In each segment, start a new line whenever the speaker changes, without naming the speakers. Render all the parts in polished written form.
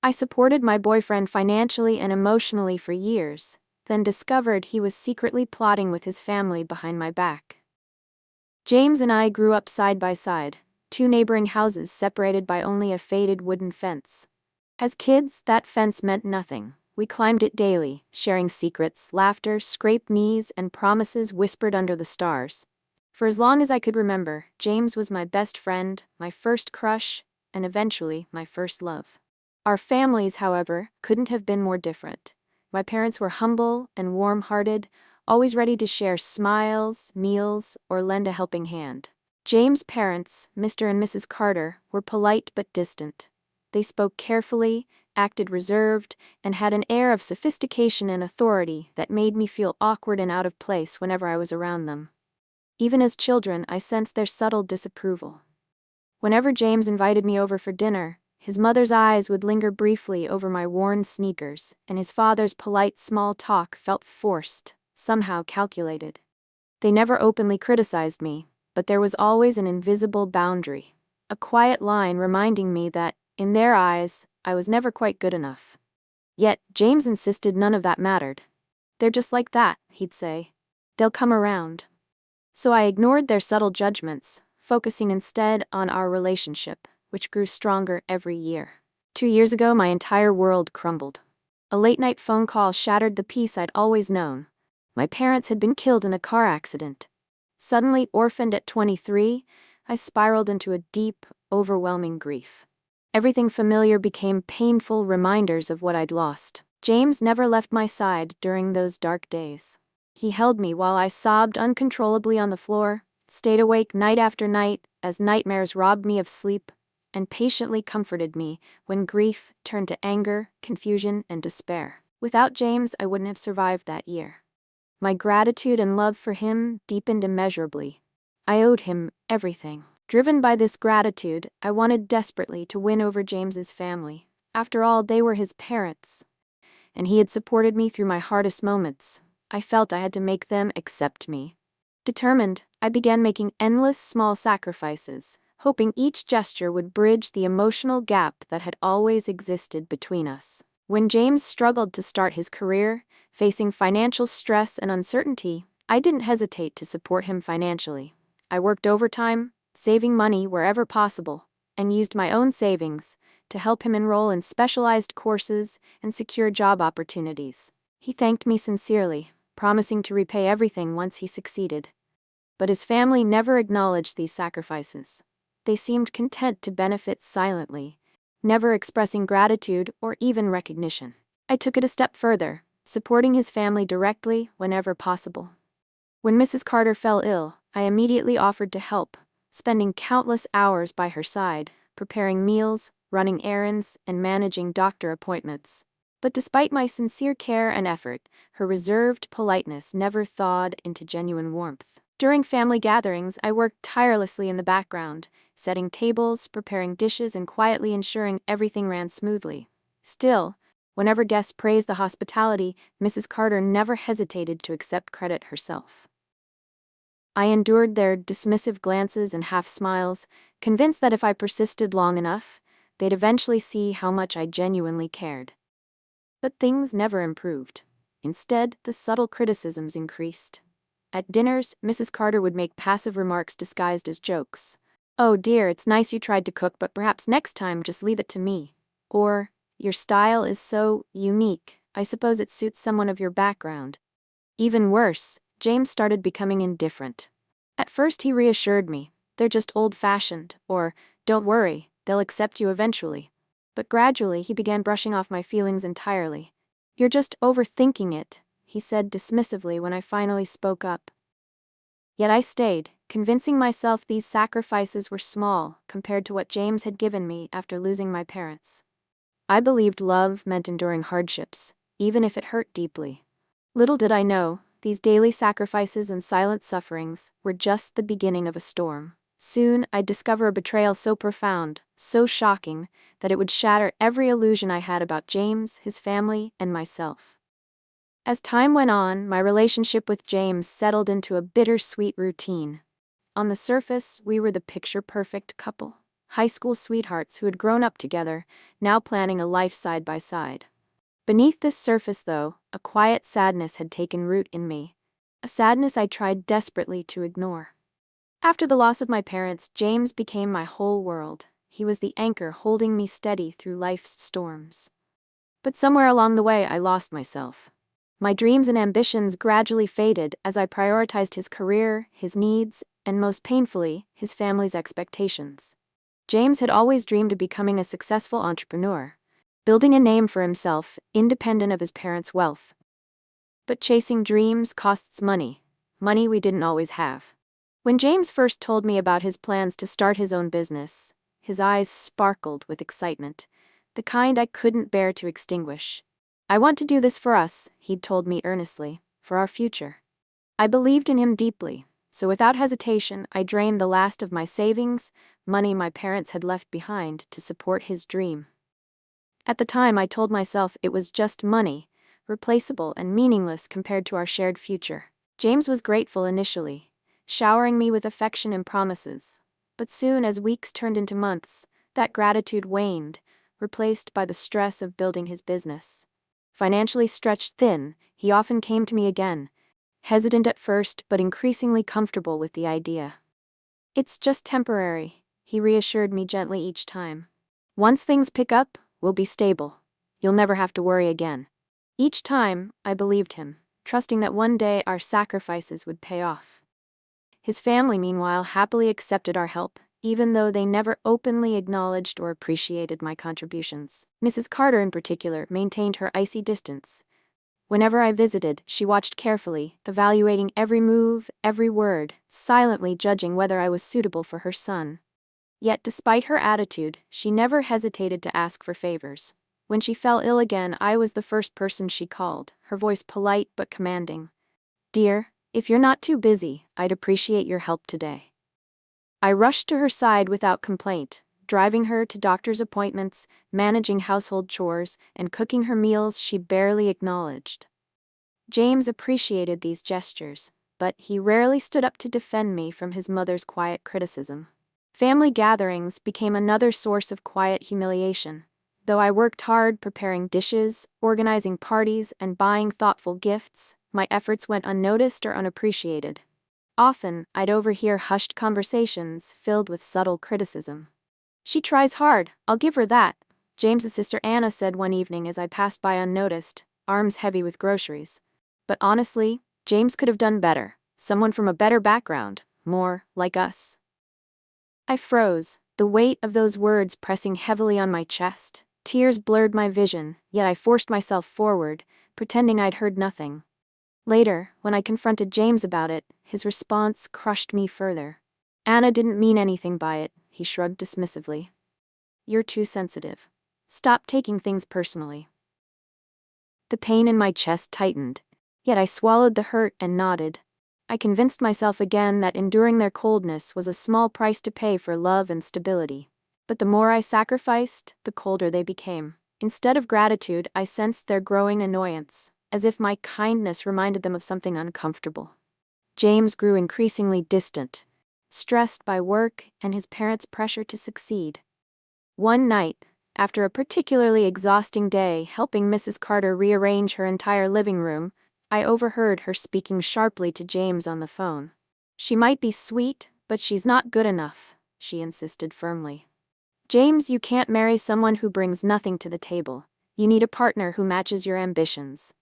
I supported my boyfriend financially and emotionally for years, then discovered he was secretly plotting with his family behind my back. James and I grew up side by side, two neighboring houses separated by only a faded wooden fence. As kids, that fence meant nothing. We climbed it daily, sharing secrets, laughter, scraped knees, and promises whispered under the stars. For as long as I could remember, James was my best friend, my first crush, and eventually my first love. Our families, however, couldn't have been more different. My parents were humble and warm-hearted, always ready to share smiles, meals, or lend a helping hand. James' parents, Mr. and Mrs. Carter, were polite but distant. They spoke carefully, acted reserved, and had an air of sophistication and authority that made me feel awkward and out of place whenever I was around them. Even as children, I sensed their subtle disapproval. Whenever James invited me over for dinner, his mother's eyes would linger briefly over my worn sneakers, and his father's polite small talk felt forced, somehow calculated. They never openly criticized me, but there was always an invisible boundary, a quiet line reminding me that, in their eyes, I was never quite good enough. Yet, James insisted none of that mattered. "They're just like that," he'd say. "They'll come around." So I ignored their subtle judgments, focusing instead on our relationship, which grew stronger every year. 2 years ago, my entire world crumbled. A late-night phone call shattered the peace I'd always known. My parents had been killed in a car accident. Suddenly orphaned at 23, I spiraled into a deep, overwhelming grief. Everything familiar became painful reminders of what I'd lost. James never left my side during those dark days. He held me while I sobbed uncontrollably on the floor, stayed awake night after night as nightmares robbed me of sleep, and patiently comforted me when grief turned to anger, confusion, and despair. Without James, I wouldn't have survived that year. My gratitude and love for him deepened immeasurably. I owed him everything. Driven by this gratitude, I wanted desperately to win over James's family. After all, they were his parents, and he had supported me through my hardest moments. I felt I had to make them accept me. Determined, I began making endless small sacrifices, hoping each gesture would bridge the emotional gap that had always existed between us. When James struggled to start his career, facing financial stress and uncertainty, I didn't hesitate to support him financially. I worked overtime, saving money wherever possible, and used my own savings to help him enroll in specialized courses and secure job opportunities. He thanked me sincerely, promising to repay everything once he succeeded. But his family never acknowledged these sacrifices. They seemed content to benefit silently, never expressing gratitude or even recognition. I took it a step further, supporting his family directly whenever possible. When Mrs. Carter fell ill, I immediately offered to help, spending countless hours by her side, preparing meals, running errands, and managing doctor appointments. But despite my sincere care and effort, her reserved politeness never thawed into genuine warmth. During family gatherings, I worked tirelessly in the background, setting tables, preparing dishes, and quietly ensuring everything ran smoothly. Still, whenever guests praised the hospitality, Mrs. Carter never hesitated to accept credit herself. I endured their dismissive glances and half-smiles, convinced that if I persisted long enough, they'd eventually see how much I genuinely cared. But things never improved. Instead, the subtle criticisms increased. At dinners, Mrs. Carter would make passive remarks disguised as jokes. "Oh dear, it's nice you tried to cook, but perhaps next time just leave it to me." Or, "Your style is so unique, I suppose it suits someone of your background." Even worse, James started becoming indifferent. At first he reassured me, "They're just old-fashioned," or, "Don't worry, they'll accept you eventually." But gradually he began brushing off my feelings entirely. "You're just overthinking it," he said dismissively when I finally spoke up. Yet I stayed, convincing myself these sacrifices were small compared to what James had given me after losing my parents. I believed love meant enduring hardships, even if it hurt deeply. Little did I know, these daily sacrifices and silent sufferings were just the beginning of a storm. Soon, I'd discover a betrayal so profound, so shocking, that it would shatter every illusion I had about James, his family, and myself. As time went on, my relationship with James settled into a bittersweet routine. On the surface, we were the picture-perfect couple. high school sweethearts who had grown up together, now planning a life side by side. Beneath this surface, though, a quiet sadness had taken root in me, a sadness I tried desperately to ignore. After the loss of my parents, James became my whole world. He was the anchor holding me steady through life's storms. But somewhere along the way, I lost myself. My dreams and ambitions gradually faded as I prioritized his career, his needs, and most painfully, his family's expectations. James had always dreamed of becoming a successful entrepreneur, building a name for himself, independent of his parents' wealth. But chasing dreams costs money, money we didn't always have. When James first told me about his plans to start his own business, his eyes sparkled with excitement, the kind I couldn't bear to extinguish. "I want to do this for us," he'd told me earnestly, "for our future." I believed in him deeply, so without hesitation, I drained the last of my savings, money my parents had left behind, to support his dream. At the time, I told myself it was just money, replaceable and meaningless compared to our shared future. James was grateful initially, showering me with affection and promises. But soon as weeks turned into months, that gratitude waned, replaced by the stress of building his business. Financially stretched thin, he often came to me again, hesitant at first but increasingly comfortable with the idea. "It's just temporary," he reassured me gently each time. "Once things pick up, we'll be stable. You'll never have to worry again." Each time, I believed him, trusting that one day our sacrifices would pay off. His family, meanwhile, happily accepted our help, even though they never openly acknowledged or appreciated my contributions. Mrs. Carter, in particular, maintained her icy distance. Whenever I visited, she watched carefully, evaluating every move, every word, silently judging whether I was suitable for her son. Yet despite her attitude, she never hesitated to ask for favors. When she fell ill again, I was the first person she called, her voice polite but commanding. "Dear, if you're not too busy, I'd appreciate your help today." I rushed to her side without complaint, driving her to doctor's appointments, managing household chores, and cooking her meals she barely acknowledged. James appreciated these gestures, but he rarely stood up to defend me from his mother's quiet criticism. Family gatherings became another source of quiet humiliation. Though I worked hard preparing dishes, organizing parties, and buying thoughtful gifts, my efforts went unnoticed or unappreciated. Often, I'd overhear hushed conversations filled with subtle criticism. "She tries hard, I'll give her that," James's sister Anna said one evening as I passed by unnoticed, arms heavy with groceries. But honestly, James could have done better. Someone from a better background, more like us. I froze, the weight of those words pressing heavily on my chest. Tears blurred my vision, yet I forced myself forward, pretending I'd heard nothing. Later, when I confronted James about it, his response crushed me further. "Anna didn't mean anything by it," he shrugged dismissively. "You're too sensitive. Stop taking things personally." The pain in my chest tightened, yet I swallowed the hurt and nodded. I convinced myself again that enduring their coldness was a small price to pay for love and stability. But the more I sacrificed, the colder they became. Instead of gratitude, I sensed their growing annoyance, as if my kindness reminded them of something uncomfortable. James grew increasingly distant, stressed by work and his parents' pressure to succeed. One night, after a particularly exhausting day helping Mrs. Carter rearrange her entire living room, I overheard her speaking sharply to James on the phone. "She might be sweet, but she's not good enough," she insisted firmly. "James, you can't marry someone who brings nothing to the table. You need a partner who matches your ambitions."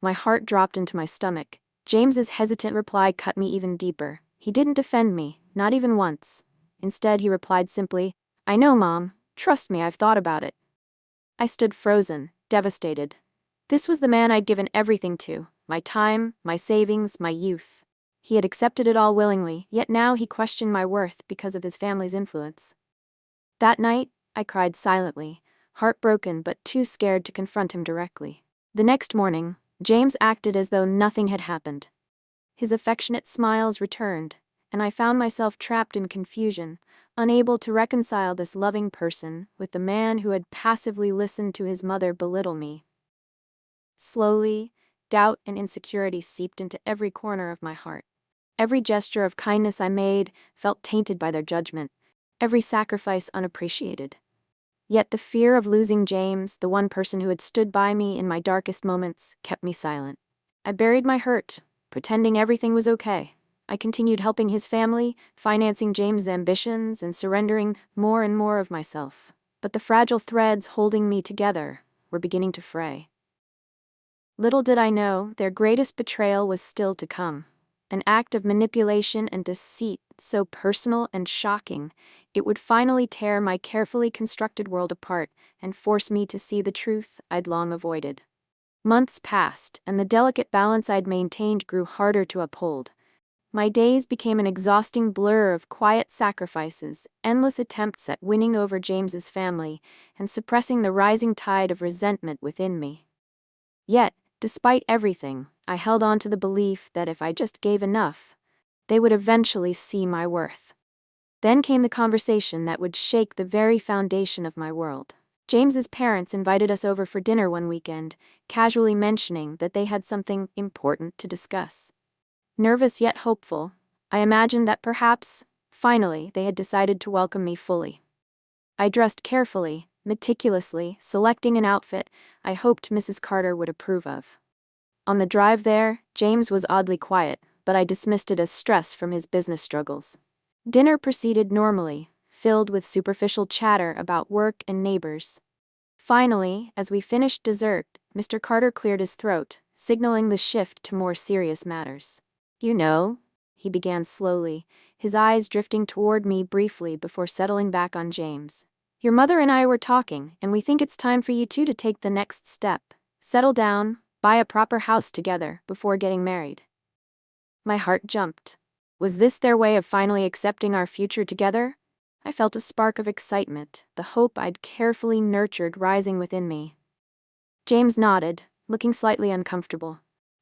My heart dropped into my stomach. James's hesitant reply cut me even deeper. He didn't defend me, not even once. Instead, he replied simply, "I know, Mom. Trust me, I've thought about it." I stood frozen, devastated. This was the man I'd given everything to, my time, my savings, my youth. He had accepted it all willingly, yet now he questioned my worth because of his family's influence. That night, I cried silently, heartbroken but too scared to confront him directly. The next morning, James acted as though nothing had happened. His affectionate smiles returned, and I found myself trapped in confusion, unable to reconcile this loving person with the man who had passively listened to his mother belittle me. Slowly, doubt and insecurity seeped into every corner of my heart. Every gesture of kindness I made felt tainted by their judgment. every sacrifice unappreciated. Yet the fear of losing James, the one person who had stood by me in my darkest moments, kept me silent. I buried my hurt, pretending everything was okay. I continued helping his family, financing James' ambitions, and surrendering more and more of myself. But the fragile threads holding me together were beginning to fray. Little did I know, their greatest betrayal was still to come. An act of manipulation and deceit so personal and shocking, it would finally tear my carefully constructed world apart and force me to see the truth I'd long avoided. Months passed, and the delicate balance I'd maintained grew harder to uphold. My days became an exhausting blur of quiet sacrifices, endless attempts at winning over James's family, and suppressing the rising tide of resentment within me. Yet, despite everything, I held on to the belief that if I just gave enough, they would eventually see my worth. Then came the conversation that would shake the very foundation of my world. James's parents invited us over for dinner one weekend, casually mentioning that they had something important to discuss. Nervous yet hopeful, I imagined that perhaps, finally, they had decided to welcome me fully. I dressed carefully, meticulously, selecting an outfit I hoped Mrs. Carter would approve of. On the drive there, James was oddly quiet, but I dismissed it as stress from his business struggles. Dinner proceeded normally, filled with superficial chatter about work and neighbors. Finally, as we finished dessert, Mr. Carter cleared his throat, signaling the shift to more serious matters. "You know," he began slowly, his eyes drifting toward me briefly before settling back on James. "Your mother and I were talking, and we think it's time for you two to take the next step. Settle down, buy a proper house together before getting married." My heart jumped. Was this their way of finally accepting our future together? I felt a spark of excitement, the hope I'd carefully nurtured rising within me. James nodded, looking slightly uncomfortable.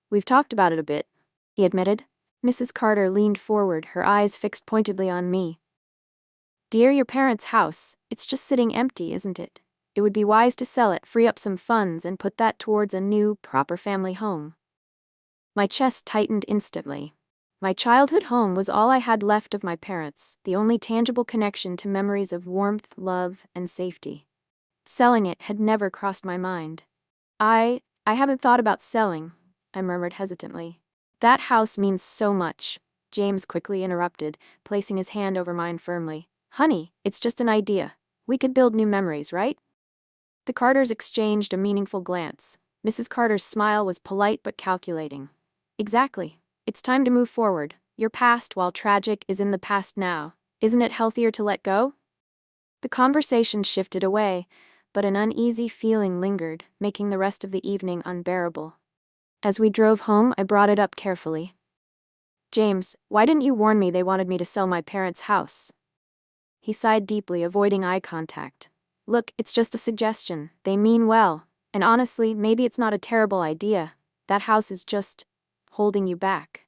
"We've talked about it a bit," he admitted. Mrs. Carter leaned forward, her eyes fixed pointedly on me. "Dear, your parents' house, it's just sitting empty, isn't it? It would be wise to sell it, free up some funds, and put that towards a new, proper family home." My chest tightened instantly. My childhood home was all I had left of my parents, the only tangible connection to memories of warmth, love, and safety. Selling it had never crossed my mind. I haven't thought about selling," I murmured hesitantly. "That house means so much," James quickly interrupted, placing his hand over mine firmly. "Honey, it's just an idea. We could build new memories, right?" The Carters exchanged a meaningful glance. Mrs. Carter's smile was polite but calculating. "Exactly. It's time to move forward. Your past, while tragic, is in the past now. Isn't it healthier to let go?" The conversation shifted away, but an uneasy feeling lingered, making the rest of the evening unbearable. As we drove home, I brought it up carefully. "James, why didn't you warn me they wanted me to sell my parents' house?" He sighed deeply, avoiding eye contact. "Look, it's just a suggestion. They mean well. And honestly, maybe it's not a terrible idea. That house is just holding you back."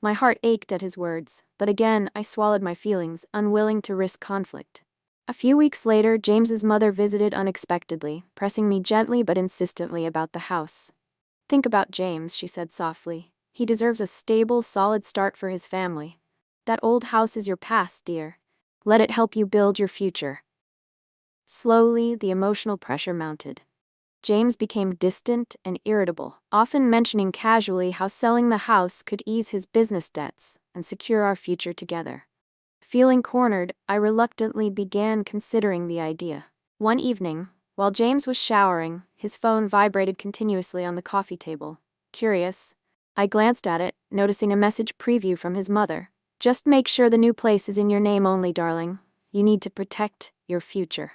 My heart ached at his words, but again I swallowed my feelings, unwilling to risk conflict. A few weeks later, James's mother visited unexpectedly, pressing me gently but insistently about the house. "Think about James," she said softly. "He deserves a stable, solid start for his family. That old house is your past, dear. Let it help you build your future." Slowly, the emotional pressure mounted. James became distant and irritable, often mentioning casually how selling the house could ease his business debts and secure our future together. Feeling cornered, I reluctantly began considering the idea. One evening, while James was showering, his phone vibrated continuously on the coffee table. Curious, I glanced at it, noticing a message preview from his mother. "Just make sure the new place is in your name only, darling. You need to protect your future."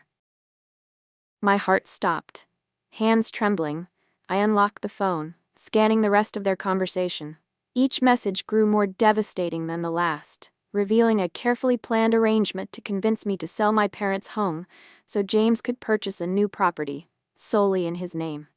My heart stopped. Hands trembling, I unlocked the phone, scanning the rest of their conversation. Each message grew more devastating than the last, revealing a carefully planned arrangement to convince me to sell my parents' home so James could purchase a new property, solely in his name.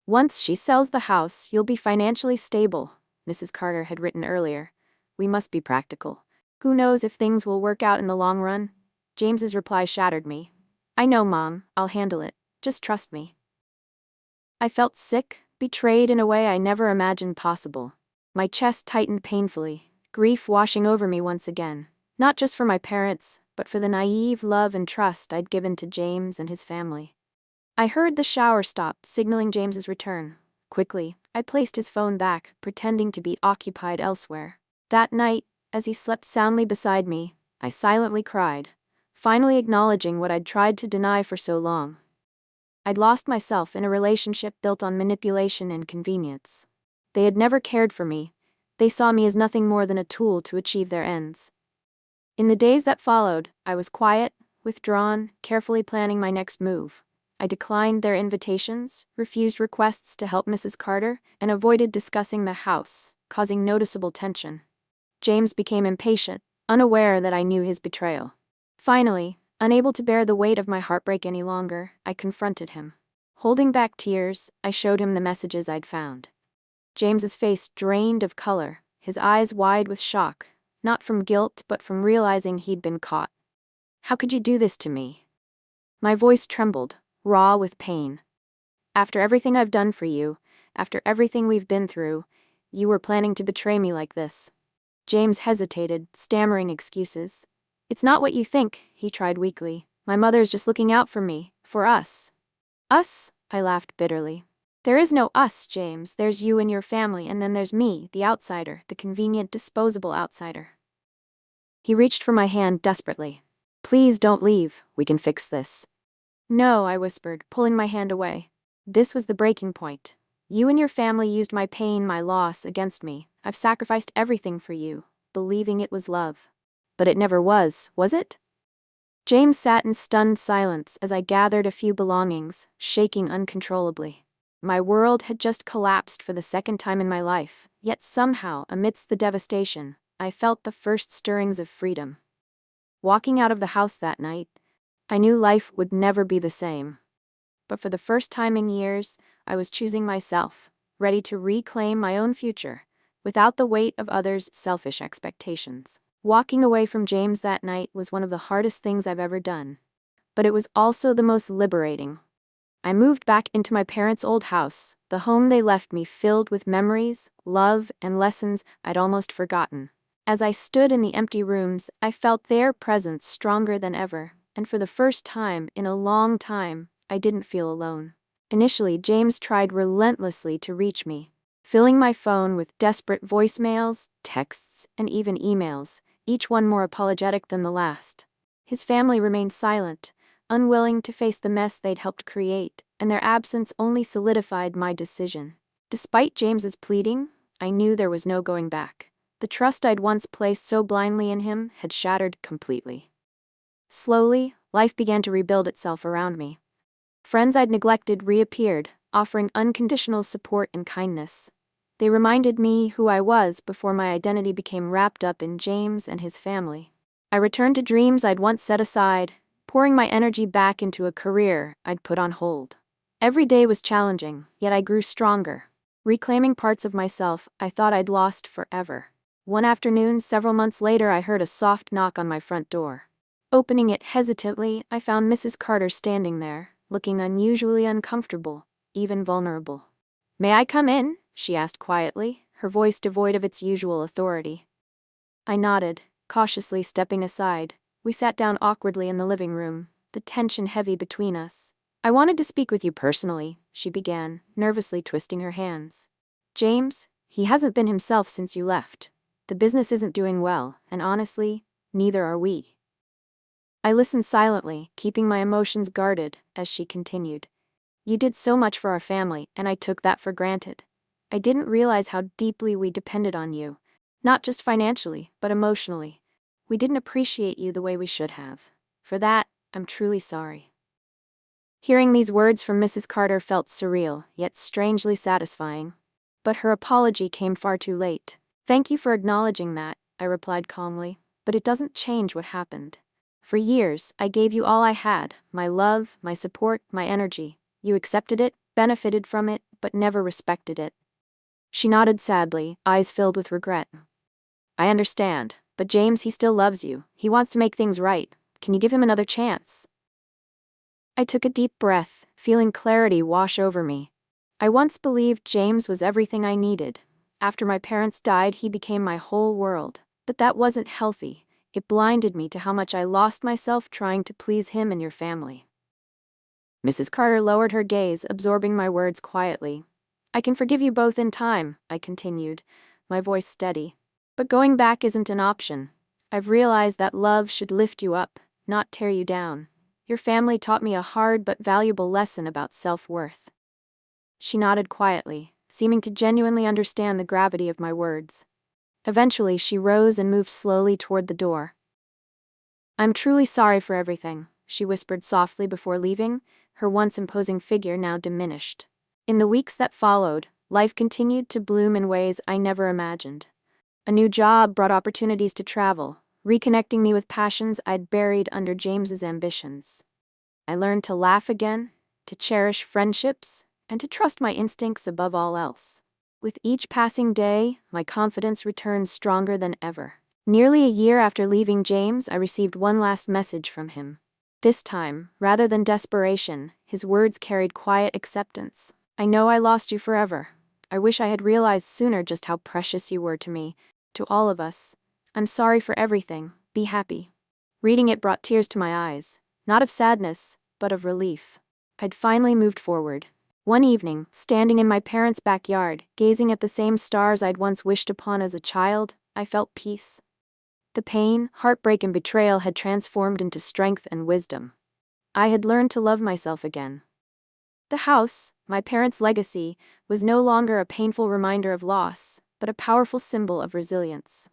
"Once she sells the house, you'll be financially stable," Mrs. Carter had written earlier. "We must be practical. Who knows if things will work out in the long run?" James's reply shattered me. "I know, Mom, I'll handle it. Just trust me." I felt sick, betrayed in a way I never imagined possible. My chest tightened painfully, grief washing over me once again, not just for my parents, but for the naive love and trust I'd given to James and his family. I heard the shower stop, signaling James's return. Quickly, I placed his phone back, pretending to be occupied elsewhere. That night, as he slept soundly beside me, I silently cried, finally acknowledging what I'd tried to deny for so long. I'd lost myself in a relationship built on manipulation and convenience. They had never cared for me. They saw me as nothing more than a tool to achieve their ends. In the days that followed, I was quiet, withdrawn, carefully planning my next move. I declined their invitations, refused requests to help Mrs. Carter, and avoided discussing the house, causing noticeable tension. James became impatient, unaware that I knew his betrayal. Finally, unable to bear the weight of my heartbreak any longer, I confronted him. Holding back tears, I showed him the messages I'd found. James's face drained of color, his eyes wide with shock, not from guilt but from realizing he'd been caught. "How could you do this to me?" My voice trembled, raw with pain. "After everything I've done for you, after everything we've been through, you were planning to betray me like this." James hesitated, stammering excuses. "It's not what you think," he tried weakly. "My mother's just looking out for me, for us." "Us?" I laughed bitterly. "There is no us, James. There's you and your family, and then there's me, the outsider, the convenient, disposable outsider." He reached for my hand desperately. "Please don't leave. We can fix this." "No," I whispered, pulling my hand away. "This was the breaking point. You and your family used my pain, my loss, against me. I've sacrificed everything for you, believing it was love. But it never was it?" James sat in stunned silence as I gathered a few belongings, shaking uncontrollably. My world had just collapsed for the second time in my life, yet somehow, amidst the devastation, I felt the first stirrings of freedom. Walking out of the house that night, I knew life would never be the same. But for the first time in years, I was choosing myself, ready to reclaim my own future, without the weight of others' selfish expectations. Walking away from James that night was one of the hardest things I've ever done. But it was also the most liberating. I moved back into my parents' old house, the home they left me filled with memories, love, and lessons I'd almost forgotten. As I stood in the empty rooms, I felt their presence stronger than ever, and for the first time in a long time, I didn't feel alone. Initially, James tried relentlessly to reach me, filling my phone with desperate voicemails, texts, and even emails, each one more apologetic than the last. His family remained silent, unwilling to face the mess they'd helped create, and their absence only solidified my decision. Despite James's pleading, I knew there was no going back. The trust I'd once placed so blindly in him had shattered completely. Slowly, life began to rebuild itself around me. Friends I'd neglected reappeared, offering unconditional support and kindness. They reminded me who I was before my identity became wrapped up in James and his family. I returned to dreams I'd once set aside, pouring my energy back into a career I'd put on hold. Every day was challenging, yet I grew stronger, reclaiming parts of myself I thought I'd lost forever. One afternoon, several months later, I heard a soft knock on my front door. Opening it hesitantly, I found Mrs. Carter standing there, looking unusually uncomfortable, even vulnerable. "May I come in?" she asked quietly, her voice devoid of its usual authority. I nodded, cautiously stepping aside. We sat down awkwardly in the living room, the tension heavy between us. "I wanted to speak with you personally," she began, nervously twisting her hands. "James, he hasn't been himself since you left. The business isn't doing well, and honestly, neither are we." I listened silently, keeping my emotions guarded, as she continued. "You did so much for our family, and I took that for granted. I didn't realize how deeply we depended on you, not just financially, but emotionally. We didn't appreciate you the way we should have. For that, I'm truly sorry." Hearing these words from Mrs. Carter felt surreal, yet strangely satisfying. But her apology came far too late. "Thank you for acknowledging that," I replied calmly, "but it doesn't change what happened. For years, I gave you all I had, my love, my support, my energy. You accepted it, benefited from it, but never respected it." She nodded sadly, eyes filled with regret. "I understand. But James, he still loves you. He wants to make things right. Can you give him another chance?" I took a deep breath, feeling clarity wash over me. I once believed James was everything I needed. After my parents died, he became my whole world. But that wasn't healthy. It blinded me to how much I lost myself trying to please him and your family. Mrs. Carter lowered her gaze, absorbing my words quietly. I can forgive you both in time, I continued, my voice steady. But going back isn't an option. I've realized that love should lift you up, not tear you down. Your family taught me a hard but valuable lesson about self-worth. She nodded quietly, seeming to genuinely understand the gravity of my words. Eventually, she rose and moved slowly toward the door. I'm truly sorry for everything, she whispered softly before leaving, her once imposing figure now diminished. In the weeks that followed, life continued to bloom in ways I never imagined. A new job brought opportunities to travel, reconnecting me with passions I'd buried under James's ambitions. I learned to laugh again, to cherish friendships, and to trust my instincts above all else. With each passing day, my confidence returned stronger than ever. Nearly a year after leaving James, I received one last message from him. This time, rather than desperation, his words carried quiet acceptance. I know I lost you forever. I wish I had realized sooner just how precious you were to me, to all of us. I'm sorry for everything. Be happy. Reading it brought tears to my eyes, not of sadness, but of relief. I'd finally moved forward. One evening, standing in my parents' backyard, gazing at the same stars I'd once wished upon as a child, I felt peace. The pain, heartbreak, and betrayal had transformed into strength and wisdom. I had learned to love myself again. The house, my parents' legacy, was no longer a painful reminder of loss, but a powerful symbol of resilience.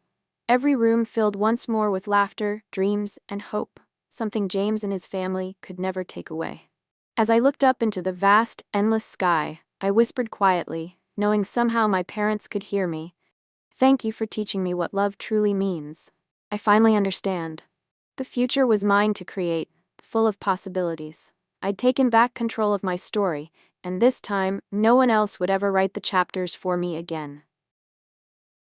Every room filled once more with laughter, dreams, and hope, something James and his family could never take away. As I looked up into the vast, endless sky, I whispered quietly, knowing somehow my parents could hear me. Thank you for teaching me what love truly means. I finally understand. The future was mine to create, full of possibilities. I'd taken back control of my story, and this time, no one else would ever write the chapters for me again.